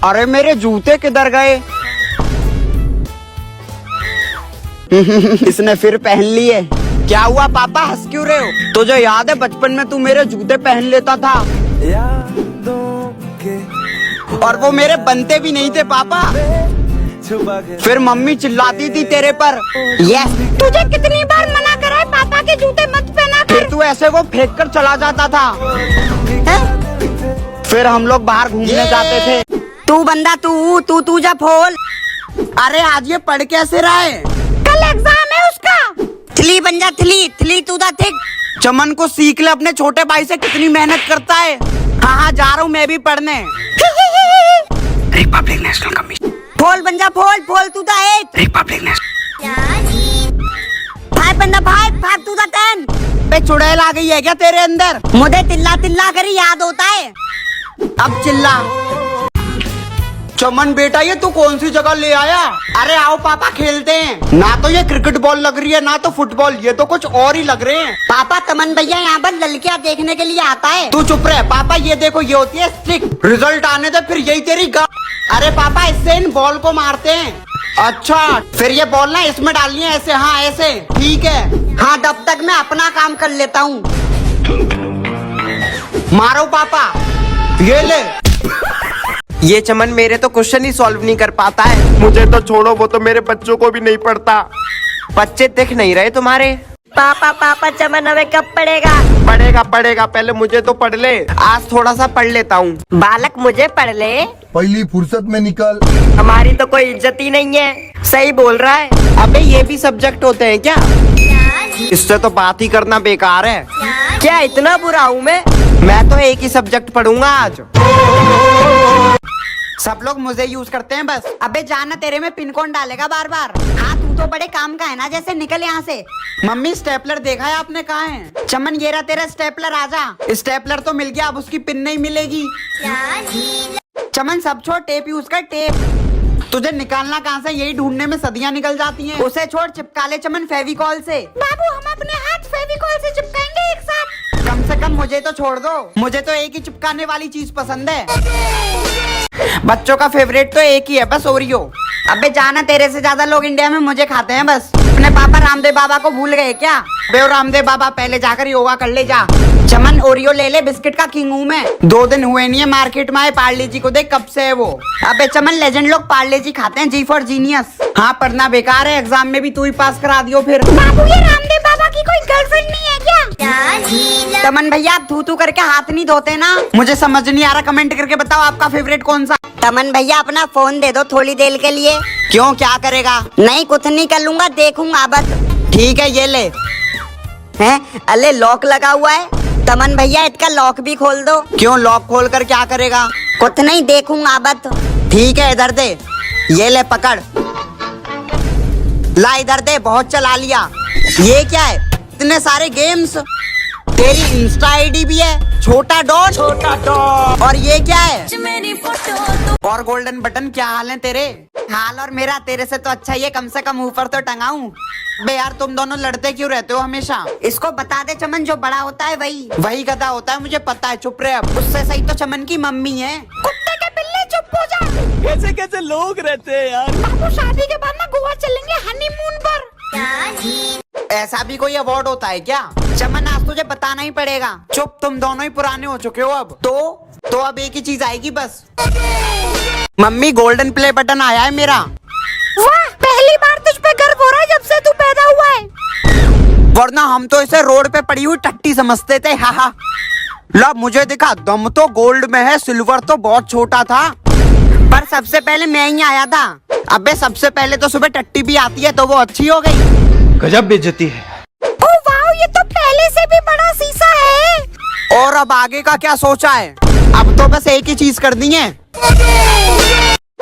अरे मेरे जूते किधर गए? इसने फिर पहन लिए। क्या हुआ पापा, हंस क्यों रहे हो? तुझे याद है बचपन में तू मेरे जूते पहन लेता था और वो मेरे बनते भी नहीं थे पापा। फिर मम्मी चिल्लाती थी तेरे पर। यस, तुझे कितनी बार मना करा है पापा के जूते मत पहना कर। फिर तू ऐसे को फेंक कर चला जाता था। फिर हम लोग बाहर घूमने जाते थे। तू बंदा तू जा फोल। अरे आज ये पढ़ कैसे रहा है? कल एग्जाम है उसका। थली बन जा, थली तू दा थिक। चमन को सीख ले अपने छोटे भाई से कितनी मेहनत करता है। हाँ जा रहा हूँ मैं भी पढ़ने। Republic national commission. फोल बन जा, फोल तू दा एट। Republic national. फाइव बंदा फाइव तू दा 10। बे चुड़ैल आ गई है क्या तेरे अंदर? मुझे तिल्ला करी याद होता है। अब चिल्ला। चमन बेटा ये तू कौन सी जगह ले आया? अरे आओ पापा खेलते हैं। ना तो ये क्रिकेट बॉल लग रही है ना तो फुटबॉल, ये तो कुछ और ही लग रहे हैं। पापा तमन भैया यहाँ पर लड़कियाँ देखने के लिए आता है। तू चुप रहे पापा, ये देखो ये होती है स्टिक। रिजल्ट आने दे फिर यही तेरी अरे पापा इससे इन बॉल को मारते हैं। अच्छा फिर ये बॉल ना इसमें डालनी है ऐसे। हाँ ऐसे ठीक है। हाँ तब तक मैं अपना काम कर लेता हूँ। मारो पापा, ये ले। ये चमन मेरे तो क्वेश्चन ही सॉल्व नहीं कर पाता है। मुझे तो छोड़ो, वो तो मेरे बच्चों को भी नहीं पढ़ता। बच्चे दिख नहीं रहे तुम्हारे। पापा चमन हमें कब पढ़ेगा? पढ़ेगा, पहले मुझे तो पढ़ ले। आज थोड़ा सा पढ़ लेता हूँ। बालक मुझे पढ़ ले। पहली फुर्सत में निकल। हमारी तो कोई इज्जत ही नहीं है। सही बोल रहा है। अबे ये भी सब्जेक्ट होते हैं क्या? इससे तो बात ही करना बेकार है। क्या इतना बुरा हूँ मैं? मैं तो एक ही सब्जेक्ट पढ़ूंगा आज। सब लोग मुझे यूज करते हैं बस। अबे जाना, तेरे में पिन कौन डालेगा बार बार? हाँ तू तो बड़े काम का है ना, जैसे निकल यहाँ से। मम्मी स्टेपलर देखा है आपने? कहाँ है? चमन ये रहा तेरा स्टेपलर, आजा। स्टेपलर तो मिल गया, अब उसकी पिन नहीं मिलेगी। चमन सब छोड़, टेप यूज कर, टेप। तुझे निकालना कहाँ से? यही ढूंढने में सदियां निकल जाती हैं। उसे छोड़, चिपका ले चमन फेविकॉल से। बाबू हम अपने हाथ फेविकॉल से चिपकाएंगे एक साथ। कम से कम मुझे तो छोड़ दो, मुझे तो एक ही चिपकाने वाली चीज पसंद है। बच्चों का फेवरेट तो एक ही है बस, ओरियो। अबे जाना, तेरे से ज्यादा लोग इंडिया में मुझे खाते हैं बस। अपने पापा रामदेव बाबा को भूल गए क्या? बे रामदेव बाबा पहले जाकर योगा कर ले जा। चमन ओरियो ले ले, बिस्किट का किंग हूँ मैं। 2 दिन हुए नहीं है मार्केट में आए, पार्ले जी को देख कब से है वो। अबे चमन लेजेंड लोग पार्ले जी खाते हैं, जी फॉर जीनियस। हाँ पढ़ना बेकार है, एग्जाम में भी तू ही पास करा दियो फिर। बाबू ये रामदेव बाबा की कोई गर्लफ्रेंड नहीं है क्या? चमन भैया आप थू करके हाथ नहीं धोते ना। मुझे समझ नहीं आ रहा, कमेंट करके बताओ आपका फेवरेट कौन सा। तमन भैया अपना फोन दे दो थोड़ी देर के लिए। क्यों, क्या करेगा? नहीं कुछ नहीं कर लूंगा, देखूंगा बस। ठीक है ये ले। हैं? अले लॉक लगा हुआ है। तमन भैया इसका लॉक भी खोल दो। क्यों, लॉक खोल कर क्या करेगा? कुछ नहीं, देखूंगा बस। ठीक है इधर दे, ये ले पकड़। ला इधर दे, बहुत चला लिया। ये क्या है? इतने सारे गेम्स। तेरी इंस्टा आईडी भी है, छोटा डॉट। और ये क्या है? और गोल्डन बटन। क्या हाल है तेरे? हाल और मेरा तेरे से तो अच्छा ही है, कम से कम ऊपर तो टंगाऊं। बे यार तुम दोनों लड़ते क्यों रहते हो हमेशा? इसको बता दे चमन, जो बड़ा होता है वही गधा होता है, मुझे पता है। चुप रहे अब। उससे सही तो चमन की मम्मी है। कुत्ते के बिल्ले चुप हो जा। कैसे लोग रहते हैं यार। बाबू शादी के बाद ना गोवा चलेंगे हनीमून पर। ऐसा भी कोई अवार्ड होता है क्या? चमन आज तुझे बताना ही पड़ेगा। चुप, तुम दोनों ही पुराने हो चुके हो अब। तो अब एक ही चीज आएगी बस। मम्मी गोल्डन प्ले बटन आया है मेरा। वाह, पहली बार तुझ पे गर्व हो रहा है जब से तू पैदा हुआ है। वरना हम तो इसे रोड पे पड़ी हुई टट्टी समझते थे। हाँ ला मुझे दिखा, दम तो गोल्ड में है, सिल्वर तो बहुत छोटा था। पर सबसे पहले मैं ही आया था। अबे सबसे पहले तो सुबह टट्टी भी आती है, तो वो अच्छी हो गई। गजब बेइज्जती है। ओह वाह, ये तो पहले से भी बड़ा शीशा है। और अब आगे का क्या सोचा है? अब तो बस एक ही चीज कर दी है।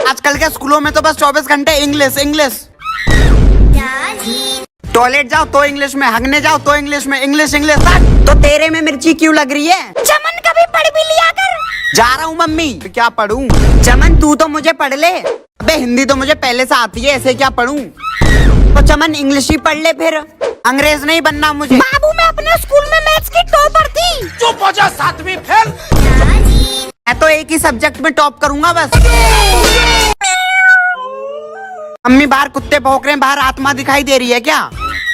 आजकल के स्कूलों में तो बस 24 घंटे इंग्लिश। टॉयलेट जाओ तो इंग्लिश में, हगने जाओ तो इंग्लिश में, इंग्लिश। तो तेरे में मिर्ची क्यों लग रही है? चमन कभी पढ़ भी लिया कर। जा रहा हूँ मम्मी। क्या पढ़ूं? चमन तू तो मुझे पढ़ ले। अबे हिंदी तो मुझे पहले से आती है, ऐसे क्या पढ़ूं? तो चमन इंग्लिश ही पढ़ ले फिर। अंग्रेज नहीं बनना मुझे। बाबू मैं अपने स्कूल में मैथ्स की टॉपर थी। चुप हो जा, 7वीं फेल। मैं तो एक ही सब्जेक्ट में टॉप करूंगा बस। मम्मी बाहर कुत्ते भौंक रहे हैं, बाहर आत्मा दिखाई दे रही है क्या?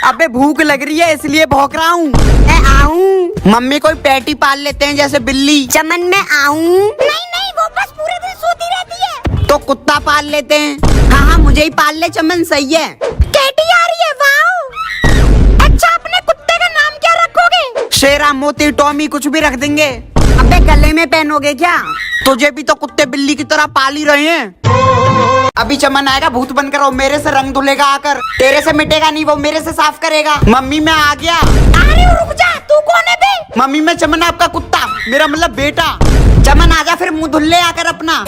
अबे भूख लग रही है इसलिए भौंक रहा हूँ। मैं आऊं? मम्मी कोई पैटी पाल लेते हैं जैसे बिल्ली। चमन मैं आऊं? नहीं नहीं, वो बस पूरे दिन सोती रहती है। तो कुत्ता पाल लेते हैं। हाँ हाँ मुझे ही पाल ले चमन, सही है। कैटी आ रही है, वाओ। अच्छा अपने कुत्ते का नाम क्या रखोगे? शेरा, मोती, टॉमी कुछ भी रख देंगे। अबे गले में पहनोगे क्या? तुझे भी तो कुत्ते बिल्ली की तरह पाल ही रहे हैं। अभी चमन आएगा, भूत बनकर वो मेरे से रंग धुलेगा आकर। तेरे से मिटेगा नहीं, वो मेरे से साफ करेगा। मम्मी मैं आ गया। अरे रुक जा, तू कौन है बे? मम्मी मैं चमन आपका कुत्ता, मेरा मतलब बेटा। चमन आजा फिर मुंह धुल ले आकर अपना।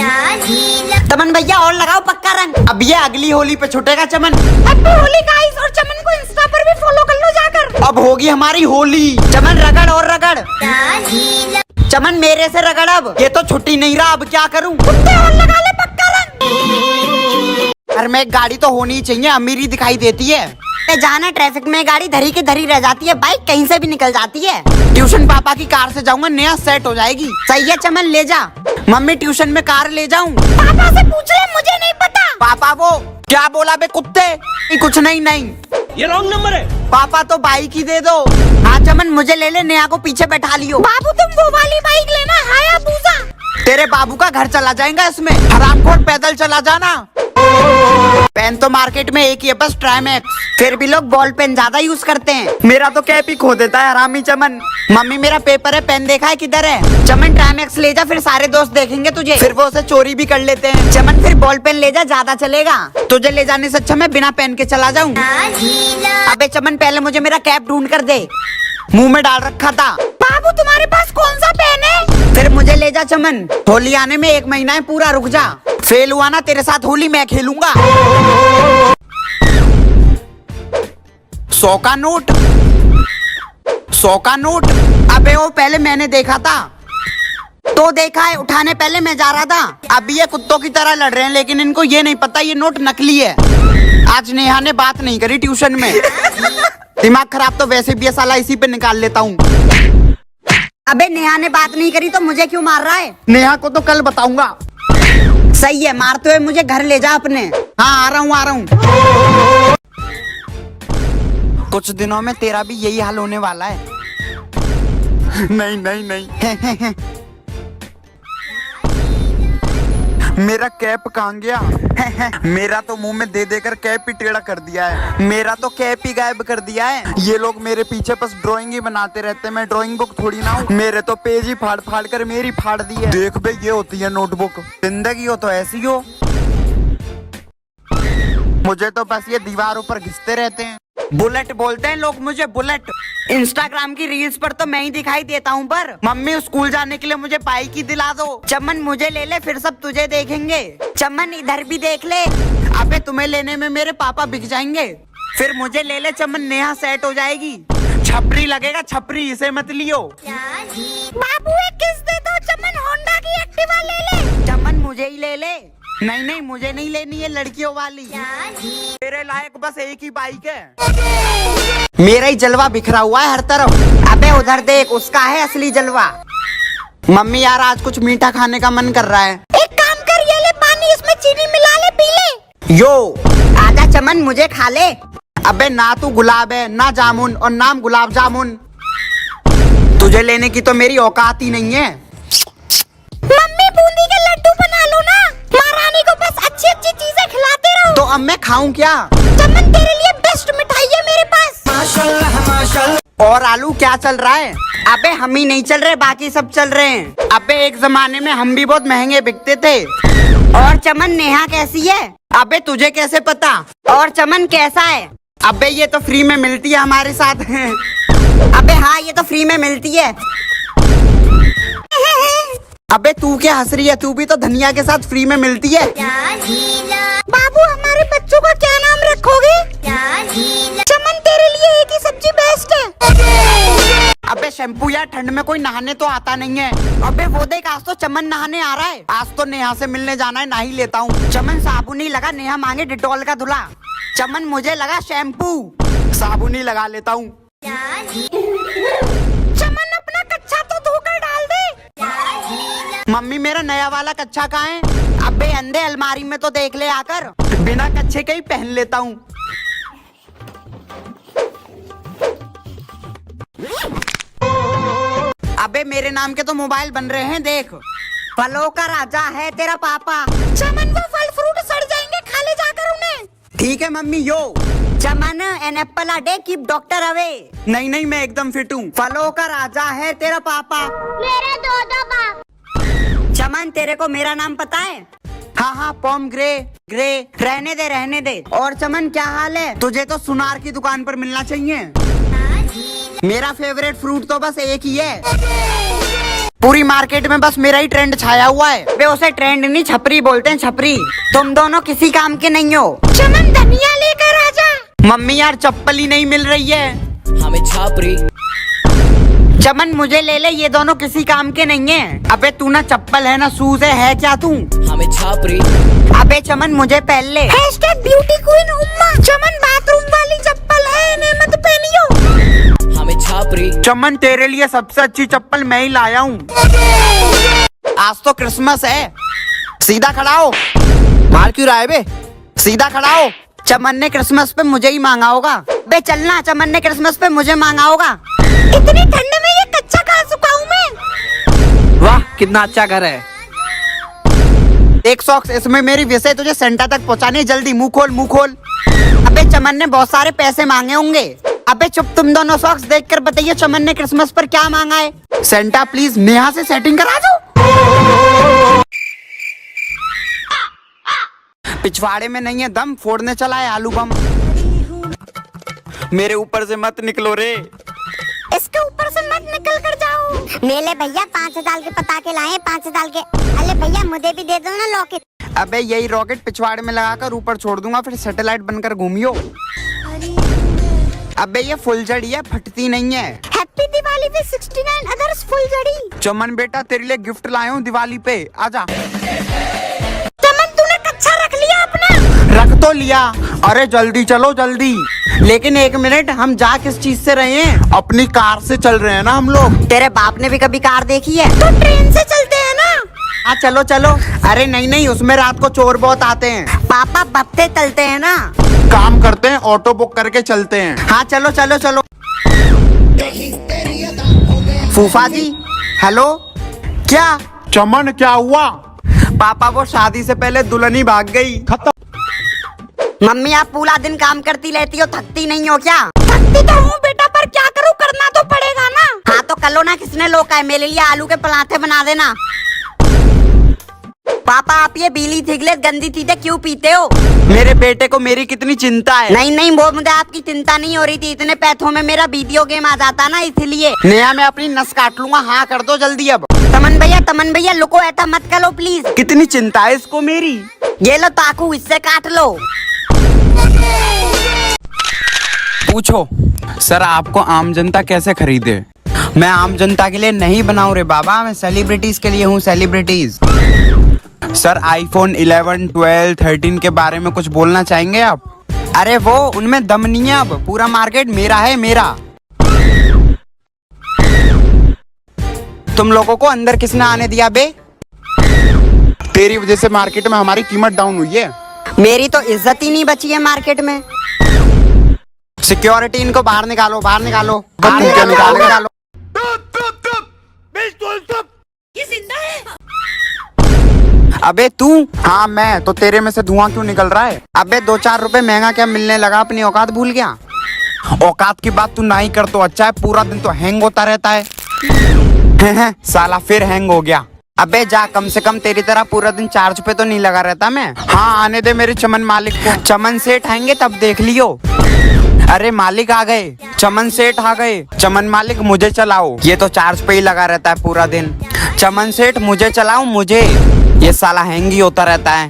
चमन भैया और लगाओ पक्का रंग। अब ये अगली होली पे छुटेगा चमन। हैप्पी होली गाइस, और चमन को इंस्टा पर भी फॉलो कर लो जाकर। अब होगी हमारी होली। चमन रगड़ और रगड़। चमन मेरे से रगड़ अब, ये तो छुट्टी नहीं रहा, अब क्या करूं? कुत्ते और लगा ले पक्का रंग। घर में एक गाड़ी तो होनी चाहिए, अमीरी दिखाई देती है। जाना ट्रैफिक में गाड़ी धरी की धरी रह जाती है, बाइक कहीं से भी निकल जाती है। ट्यूशन पापा की कार से जाऊंगा, नया सेट हो जाएगी। सही है चमन ले जा। मम्मी ट्यूशन में कार ले जाऊं? पापा से पूछ ले, मुझे नहीं पता। पापा वो क्या बोला बे कुत्ते? कुछ नहीं नहीं, ये रॉन्ग नंबर है। पापा तो बाइक ही दे दो। हाँ चमन मुझे ले ले, नेहा को पीछे बैठा लियो। बाबू तुम वो वाली बाइक लेना, हायाबुसा। तेरे बाबू का घर चला जाएगा इसमें, हरामखोर पैदल चला जाना। पेन तो मार्केट में एक ही है बस, ट्राइमैक्स। फिर भी लोग बॉल पेन ज्यादा यूज करते हैं। मेरा तो कैप ही खो देता है हरामी चमन। मम्मी मेरा पेपर है, पेन देखा है किधर है? चमन ट्राइमैक्स ले जा, फिर सारे दोस्त देखेंगे तुझे, फिर वो उसे चोरी भी कर लेते हैं। चमन फिर बॉल पेन ले जा, ज्यादा चलेगा। तुझे ले जाने से अच्छा मैं बिना पेन के चला जाऊं। अबे चमन पहले मुझे मेरा कैप ढूंढ कर दे, मुंह में डाल रखा था। बाबू तुम्हारे पास कौन सा पेन है? फिर मुझे ले जा चमन, होली आने में 1 महीना है पूरा, रुक जा। फेल हुआ ना तेरे साथ होली मैं खेलूंगा। 100 का नोट, 100 का नोट। अबे वो पहले मैंने देखा था, तो देखा है, उठाने पहले मैं जा रहा था। अब ये कुत्तों की तरह लड़ रहे हैं, लेकिन इनको ये नहीं पता ये नोट नकली है। आज नेहा ने बात नहीं करी ट्यूशन में। दिमाग खराब तो वैसे भी है साला, इसी पे निकाल लेता हूँ। अबे नेहा ने बात नहीं करी तो मुझे क्यों मार रहा है? नेहा को तो कल बताऊंगा। सही है, मारते हुए मुझे घर ले जा अपने। हाँ आ रहा हूँ आ रहा हूँ। कुछ दिनों में तेरा भी यही हाल होने वाला है। नहीं नहीं नहीं। मेरा कैप कहाँ गया? मेरा तो मुंह में दे देकर कैप ही टेढ़ा कर दिया है। मेरा तो कैप ही गायब कर दिया है। ये लोग मेरे पीछे बस ड्राइंग ही बनाते रहते हैं, मैं ड्राइंग बुक थोड़ी ना हूँ। मेरे तो पेज ही फाड़ फाड़ कर मेरी फाड़ दी है। देख बे ये होती है नोटबुक। जिंदगी हो तो ऐसी हो। मुझे तो बस ये दीवारों पर घिसते रहते हैं। बुलेट बोलते हैं लोग मुझे, बुलेट। इंस्टाग्राम की रील्स पर तो मैं ही दिखाई देता हूँ, पर मम्मी स्कूल जाने के लिए मुझे बाइक ही दिला दो। चमन मुझे ले ले, फिर सब तुझे देखेंगे। चमन इधर भी देख ले। अबे तुम्हें लेने में मेरे पापा बिक जाएंगे। फिर मुझे ले ले चमन, नेहा सेट हो जाएगी। छपरी लगेगा छपरी, इसे मत लियो। बाबू एक किस दे दो, चमन होंडा की एक्टिवा ले ले। चमन मुझे ही ले ले। नहीं नहीं मुझे नहीं लेनी है लड़कियों वाली, मेरे लायक बस एक ही बाइक है। मेरा ही जलवा बिखरा हुआ है हर तरफ। अबे उधर देख, उसका है असली जलवा। मम्मी यार आज कुछ मीठा खाने का मन कर रहा है। एक काम कर, ये ले पानी, इसमें चीनी मिला ले, पी ले। यो आजा चमन मुझे खा ले। अबे ना तू गुलाब है ना जामुन, और नाम गुलाब जामुन। तुझे लेने की तो मेरी औकात ही नहीं है। मम्मी बूंदी के लड्डू बना लो ना, महारानी को बस अच्छी अच्छी चीजें खिलाते रहो। तो अब मैं खाऊं क्या? चमन तेरे लिए बेस्ट मिठाई है मेरे पास। माशाल्लाह माशाल्लाह। और आलू क्या चल रहा है? अबे हम ही नहीं चल रहे, बाकी सब चल रहे हैं। अबे एक जमाने में हम भी बहुत महंगे बिकते थे। और चमन नेहा कैसी है? अबे तुझे कैसे पता? और चमन कैसा है? अबे ये तो फ्री में मिलती है हमारे साथ। अबे हाँ ये तो फ्री में मिलती है। अबे तू क्या हंस रही है? तू भी तो धनिया के साथ फ्री में मिलती है। बाबू हमारे बच्चों का क्या नाम रखोगे? चमन तेरे लिए एक ही सब्जी बेस्ट है। अबे शैम्पू यार, ठंड में कोई नहाने तो आता नहीं है। अबे वो देख आज तो चमन नहाने आ रहा है। आज तो नेहा से मिलने जाना है, ना ही लेता हूँ। चमन साबुन ही लगा, नेहा मांगे डिटॉल का धुला। चमन मुझे लगा शैम्पू, साबुन ही लगा लेता हूँ। चमन अपना कच्चा तो धोकर डाल दे। मम्मी मेरा नया वाला कच्छा कहाँ है? अबे अंधे अलमारी में तो देख ले आकर, बिना कच्छे के ही पहन लेता हूँ। अबे मेरे नाम के तो मोबाइल बन रहे हैं देख। फलों का राजा है तेरा पापा। चमन वो फल फ्रूट सड़ जाएंगे, खा ले जाकर उन्हें। ठीक है मम्मी यो। चमन an apple a day keep doctor away. नहीं नहीं मैं एकदम फिट हूँ। फलों का राजा है तेरा पापा। मेरे दो बाप। चमन तेरे को मेरा नाम पता है? हाँ हाँ पॉम ग्रे ग्रे। रहने दे रहने दे। और चमन क्या हाल है? तुझे तो सुनार की दुकान पर मिलना चाहिए। मेरा फेवरेट फ्रूट तो बस एक ही है। पूरी मार्केट में बस मेरा ही ट्रेंड छाया हुआ है। वे उसे ट्रेंड नहीं छपरी बोलते हैं, छपरी। तुम दोनों किसी काम के नहीं हो। चमन धनिया लेकर आजा। मम्मी यार चप्पल ही नहीं मिल रही है। हमें छापरी। चमन मुझे ले ले, ये दोनों किसी काम के नहीं है। अबे तू ना चप्पल है ना शूज है क्या तू? हमें छापरी। अबे चमन मुझे पहन ले। हैशटैग ब्यूटी क्वीन उम्मा। चमन बाथरूम वाली चप्पल है, इन्हें मत पहनियो। हमें छापरी। चमन तेरे लिए सबसे अच्छी चप्पल मैं ही लाया हूँ। आज तो क्रिसमस है। सीधा खड़ा हो। मार क्यों रहा है बे? सीधा खड़ा हो। चमन ने क्रिसमस पे मुझे ही मांगा होगा। बे चलना, चमन ने क्रिसमस पे मुझे मांगा होगा। इतनी ठंड में ये कच्चा खा सुखाऊं मैं। वाह कितना अच्छा घर है। एक सॉक्स इसमें मेरी वैसे तुझे सेंटा तक पहुँचानी है, जल्दी मुंह खोल मुंह खोल। अबे चमन ने बहुत सारे पैसे मांगे होंगे। अबे चुप, तुम दोनों सॉक्स देखकर बताइए चमन ने क्रिसमस पर क्या मांगा है। सेंटा प्लीज नेहा से सेटिंग करा दो। पिछवाड़े में नहीं है दम, फोड़ने चला है आलू बम। मेरे ऊपर से मत निकलो रे। इसके ऊपर से मत निकल कर जाओ। मेले भैया 5 साल के पटाखे लाए, 5 साल के। अरे भैया मुझे भी दे दो ना लॉकेट। अबे यही रॉकेट पिछवाड़े में लगाकर ऊपर छोड़ दूंगा, फिर सैटेलाइट बनकर घूमियो। अबे ये फुलझड़ी है, फटती नहीं है। हैप्पी दिवाली विद 69 अदर्स फुलझड़ी। चमन बेटा तेरे लिए गिफ्ट लाया हूँ दिवाली पे, आजा। चमन तूने कच्चा रख लिया अपना? रख तो लिया। अरे जल्दी चलो जल्दी। लेकिन 1 मिनट, हम जा किस चीज से रहे हैं? अपनी कार से चल रहे हैं ना हम लोग। तेरे बाप ने भी कभी कार देखी है? तो ट्रेन से चलते हैं ना। हाँ चलो चलो। अरे नहीं नहीं, उसमें रात को चोर बहुत आते हैं। पापा बप्ते चलते हैं ना। काम करते हैं, ऑटो बुक करके चलते हैं। हाँ चलो चलो चलो। फूफा जी हेलो। क्या? चमन क्या हुआ? पापा वो शादी से पहले दुल्हन ही भाग गई। मम्मी आप पूरा दिन काम करती रहती हो, थकती नहीं हो क्या? थकती तो हूँ बेटा, पर क्या करूँ, करना तो पड़ेगा ना। हाँ तो कलो ना, किसने लोका है? मेरे लिए आलू के पराठे बना देना। पापा आप ये बीली थिगलेट गंदी चीजें क्यों पीते हो? मेरे बेटे को मेरी कितनी चिंता है। नहीं नहीं वो मुझे आपकी चिंता नहीं हो रही थी, इतने पैसों में मेरा वीडियो गेम आ जाता ना, इसलिए। नया मैं अपनी नस काट लूंगा। हाँ कर दो जल्दी अब। तमन भैया लुको, ऐसा मत करो प्लीज। कितनी चिंता है इसको मेरी। ये लो ताकू, इससे काट लो। पूछो सर आपको आम जनता कैसे खरीदे? मैं आम जनता के लिए नहीं बनाऊं रे बाबा, मैं सेलिब्रिटीज के लिए हूँ, सेलिब्रिटीज। सर आईफोन 11, 12, 13 के बारे में कुछ बोलना चाहेंगे आप? अरे वो उनमें दम नहीं है, अब पूरा मार्केट मेरा है, मेरा। तुम लोगों को अंदर किसने आने दिया बे? तेरी वजह से मार्केट में हमारी कीमत डाउन हुई है। मेरी तो इज्जत ही नहीं बची है मार्केट में। सिक्योरिटी इनको बाहर निकालो, बाहर निकालो, बाहर निकालो। ये जिंदा है? अबे तू? हाँ मैं तो, तेरे में से धुआं क्यों निकल रहा है? अबे 2-4 रुपए महंगा क्या मिलने लगा, अपनी औकात भूल गया? औकात की बात तू नहीं कर तो अच्छा है, पूरा दिन तो हैंग होता रहता है। साला फिर हैंग हो गया। अबे जा, कम से कम तेरी तरह पूरा दिन चार्ज पे तो नहीं लगा रहता मैं। हाँ आने दे मेरे चमन मालिक को। चमन सेठ आएंगे तब देख लियो। अरे मालिक आ गए, चमन सेठ आ गए। चमन मालिक मुझे चलाओ। ये तो चार्ज पे ही लगा रहता है पूरा दिन। चमन सेठ मुझे चलाओ, मुझे। ये साला हैंग ही होता रहता है।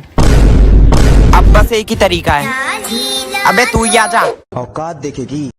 अब बस एक ही तरीका है। अबे तू ही आजा। औकात देखेगी।